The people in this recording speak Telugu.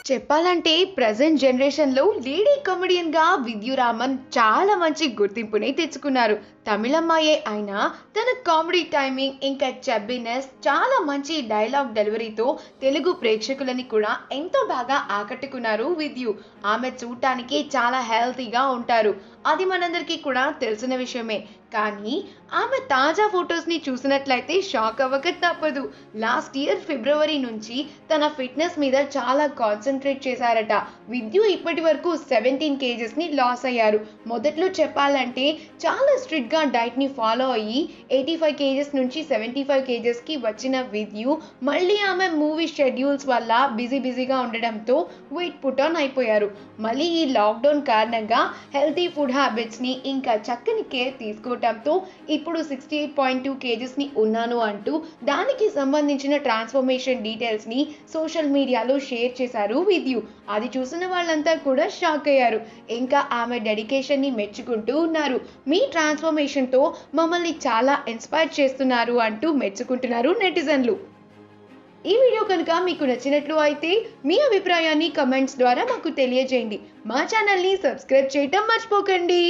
చెప్పాలంటే ప్రెజెంట్ జనరేషన్‌లో లేడీ కమెడియన్‌గా విద్యురామన్ చాలా మంచి గుర్తింపుని తెచ్చుకున్నారు. తమిళమ్మాయే అయినా తన కామెడీ టైమింగ్ ఇంకా చబ్బీనెస్ చాలా మంచి డైలాగ్ డెలివరీతో తెలుగు ప్రేక్షకులని కూడా ఎంతో బాగా ఆకట్టుకున్నారు విద్యు. ఆమె చూడటానికి చాలా హెల్తీగా ఉంటారు. అది మనందరికీ కూడా తెలిసిన విషయమే. కానీ ఆమె తాజా ఫోటోస్‌ని చూసినట్లయితే షాక్ అవ్వక తప్పదు. లాస్ట్ ఇయర్ ఫిబ్రవరి నుంచి తన ఫిట్‌నెస్ మీద చాలా కాన్సంట్రేట్ చేశారట. విద్యు ఇప్పటివరకు 17 కేజెస్‌ని లాస్ అయ్యారు. మొదట్లో చెప్పాలంటే చాలా స్ట్రిక్ట్‌గా డైట్‌ని ఫాలో అయ్యి 85 కేజెస్ నుంచి 75 కేజెస్‌కి వచ్చిన విద్యు మళ్ళీ ఆమె మూవీ షెడ్యూల్స్ వల్ల బిజీగా ఉండడంతో వెయిట్ పుట్ ఆన్ అయిపోయారు. మళ్ళీ ఈ లాక్‌డౌన్ కారణంగా హెల్తీ ఫుడ్ హ్యాబిట్స్‌ని ఇంకా చక్కని కేర్ తీసుకోవటంతో ఇప్పుడు 68.2 కేజెస్‌ని ఉన్నాను అంటూ దానికి సంబంధించిన ట్రాన్స్‌ఫర్మేషన్ డీటెయిల్స్‌ని సోషల్ మీడియాలో షేర్ చేశారు విద్యు. అది చూసిన వాళ్ళంతా కూడా షాక్ అయ్యారు. ఇంకా ఆమె డెడికేషన్‌ని మెచ్చుకుంటూ ఉన్నారు. మీ ట్రాన్స్‌ఫర్మేషన్‌తో మమ్మల్ని చాలా ఇన్స్పైర్ చేస్తున్నారు అంటూ మెచ్చుకుంటున్నారు నెటిజన్లు. ఈ వీడియో కనుక మీకు నచ్చినట్లు అయితే మీ అభిప్రాయాన్ని కమెంట్స్ ద్వారా మాకు తెలియజేయండి. మా ఛానల్‌ని సబ్స్క్రైబ్ చేయటం మర్చిపోకండి.